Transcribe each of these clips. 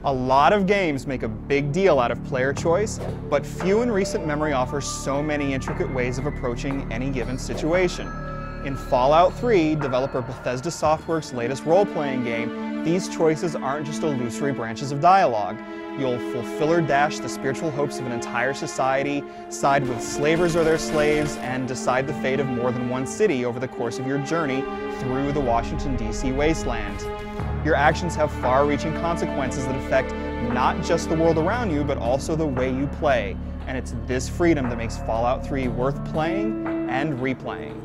A lot of games make a big deal out of player choice, but few in recent memory offer so many intricate ways of approaching any given situation. In Fallout 3, developer Bethesda Softworks' latest role-playing game, these choices aren't just illusory branches of dialogue. You'll fulfill or dash the spiritual hopes of an entire society, side with slavers or their slaves, and decide the fate of more than one city over the course of your journey through the Washington, D.C. wasteland. Your actions have far-reaching consequences that affect not just the world around you, but also the way you play. And it's this freedom that makes Fallout 3 worth playing and replaying.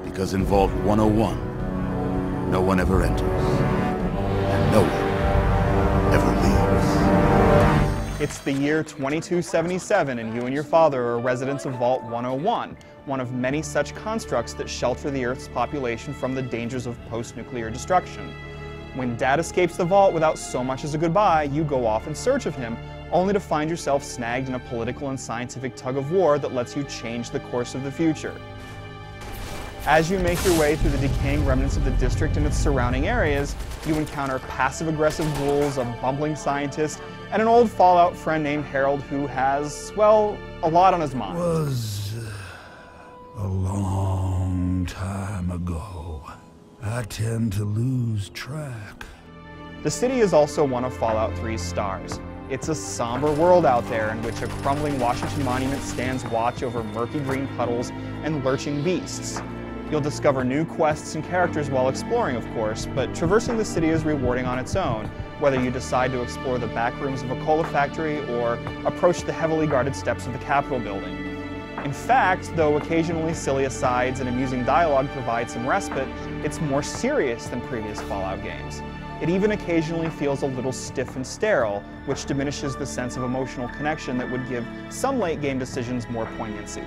Because in Vault 101, no one ever enters, and no one ever leaves. It's the year 2277, and you and your father are residents of Vault 101, one of many such constructs that shelter the Earth's population from the dangers of post-nuclear destruction. When Dad escapes the vault without so much as a goodbye, you go off in search of him, only to find yourself snagged in a political and scientific tug-of-war that lets you change the course of the future. As you make your way through the decaying remnants of the district and its surrounding areas, you encounter passive-aggressive ghouls, a bumbling scientist, and an old Fallout friend named Harold who has, well, a lot on his mind. Was a long time ago. I tend to lose track. The city is also one of Fallout 3's stars. It's a somber world out there in which a crumbling Washington monument stands watch over murky green puddles and lurching beasts. You'll discover new quests and characters while exploring, of course, but traversing the city is rewarding on its own, whether you decide to explore the back rooms of a cola factory or approach the heavily guarded steps of the Capitol building. In fact, though occasionally silly asides and amusing dialogue provide some respite, it's more serious than previous Fallout games. It even occasionally feels a little stiff and sterile, which diminishes the sense of emotional connection that would give some late-game decisions more poignancy.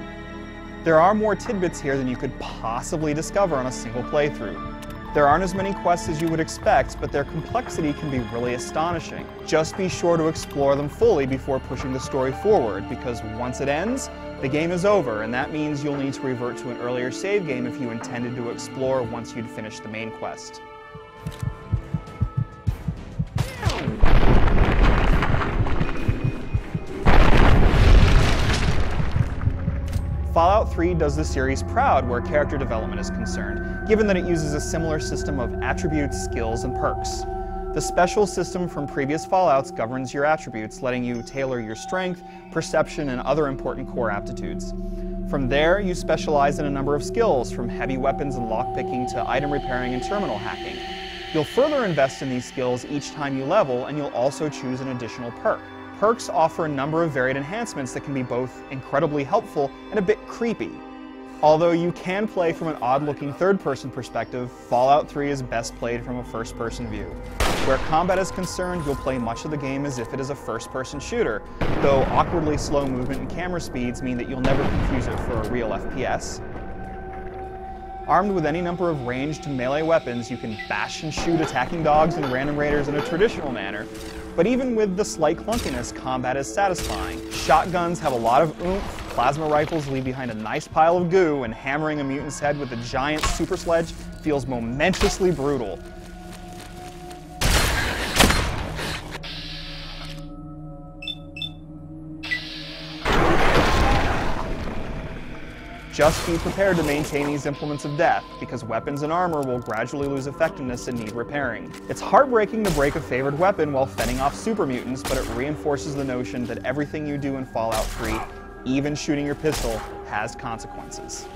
There are more tidbits here than you could possibly discover on a single playthrough. There aren't as many quests as you would expect, but their complexity can be really astonishing. Just be sure to explore them fully before pushing the story forward, because once it ends, the game is over, and that means you'll need to revert to an earlier save game if you intended to explore once you'd finished the main quest. Fallout 3 does the series proud where character development is concerned, given that it uses a similar system of attributes, skills, and perks. The special system from previous Fallouts governs your attributes, letting you tailor your strength, perception, and other important core aptitudes. From there, you specialize in a number of skills, from heavy weapons and lockpicking to item repairing and terminal hacking. You'll further invest in these skills each time you level, and you'll also choose an additional perk. Perks offer a number of varied enhancements that can be both incredibly helpful and a bit creepy. Although you can play from an odd-looking third-person perspective, Fallout 3 is best played from a first-person view. Where combat is concerned, you'll play much of the game as if it is a first-person shooter, though awkwardly slow movement and camera speeds mean that you'll never confuse it for a real FPS. Armed with any number of ranged melee weapons, you can bash and shoot attacking dogs and random raiders in a traditional manner, but even with the slight clunkiness, combat is satisfying. Shotguns have a lot of oomph, plasma rifles leave behind a nice pile of goo, and hammering a mutant's head with a giant super sledge feels momentously brutal. Just be prepared to maintain these implements of death, because weapons and armor will gradually lose effectiveness and need repairing. It's heartbreaking to break a favored weapon while fending off super mutants, but it reinforces the notion that everything you do in Fallout 3, even shooting your pistol, has consequences.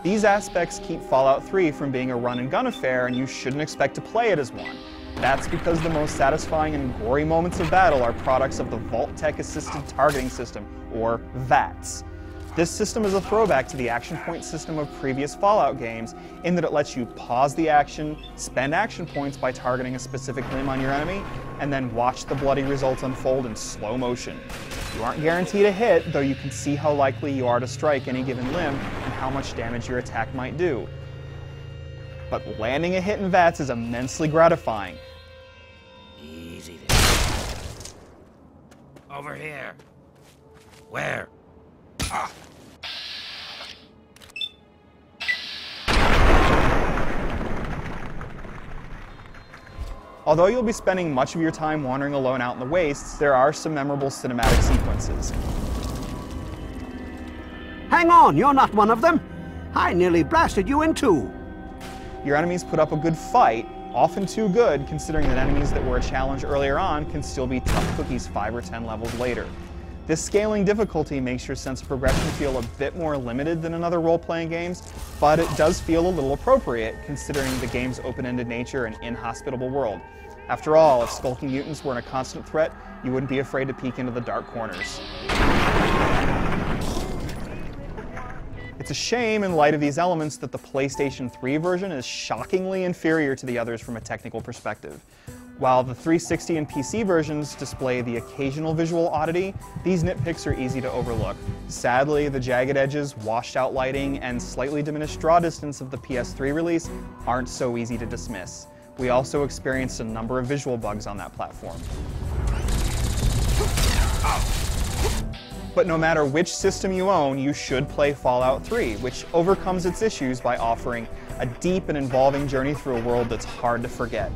These aspects keep Fallout 3 from being a run-and-gun affair, and you shouldn't expect to play it as one. That's because the most satisfying and gory moments of battle are products of the Vault-Tec Assisted Targeting System, or VATS. This system is a throwback to the action point system of previous Fallout games in that it lets you pause the action, spend action points by targeting a specific limb on your enemy, and then watch the bloody results unfold in slow motion. You aren't guaranteed a hit, though you can see how likely you are to strike any given limb and how much damage your attack might do. But landing a hit in VATS is immensely gratifying. Easy there. Over here. Where? Ah. Although you'll be spending much of your time wandering alone out in the wastes, there are some memorable cinematic sequences. Hang on, you're not one of them. I nearly blasted you in two. Your enemies put up a good fight, often too good considering that enemies that were a challenge earlier on can still be tough cookies 5 or 10 levels later. This scaling difficulty makes your sense of progression feel a bit more limited than in other role-playing games, but it does feel a little appropriate considering the game's open-ended nature and inhospitable world. After all, if skulking mutants weren't a constant threat, you wouldn't be afraid to peek into the dark corners. It's a shame in light of these elements that the PlayStation 3 version is shockingly inferior to the others from a technical perspective. While the 360 and PC versions display the occasional visual oddity, these nitpicks are easy to overlook. Sadly, the jagged edges, washed out lighting, and slightly diminished draw distance of the PS3 release aren't so easy to dismiss. We also experienced a number of visual bugs on that platform. But no matter which system you own, you should play Fallout 3, which overcomes its issues by offering a deep and involving journey through a world that's hard to forget.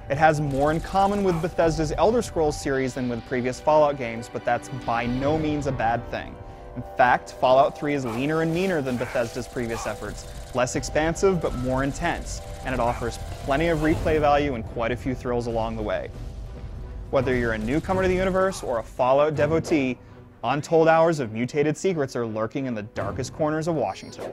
It has more in common with Bethesda's Elder Scrolls series than with previous Fallout games, but that's by no means a bad thing. In fact, Fallout 3 is leaner and meaner than Bethesda's previous efforts, less expansive but more intense, and it offers plenty of replay value and quite a few thrills along the way. Whether you're a newcomer to the universe or a Fallout devotee, untold hours of mutated secrets are lurking in the darkest corners of Washington.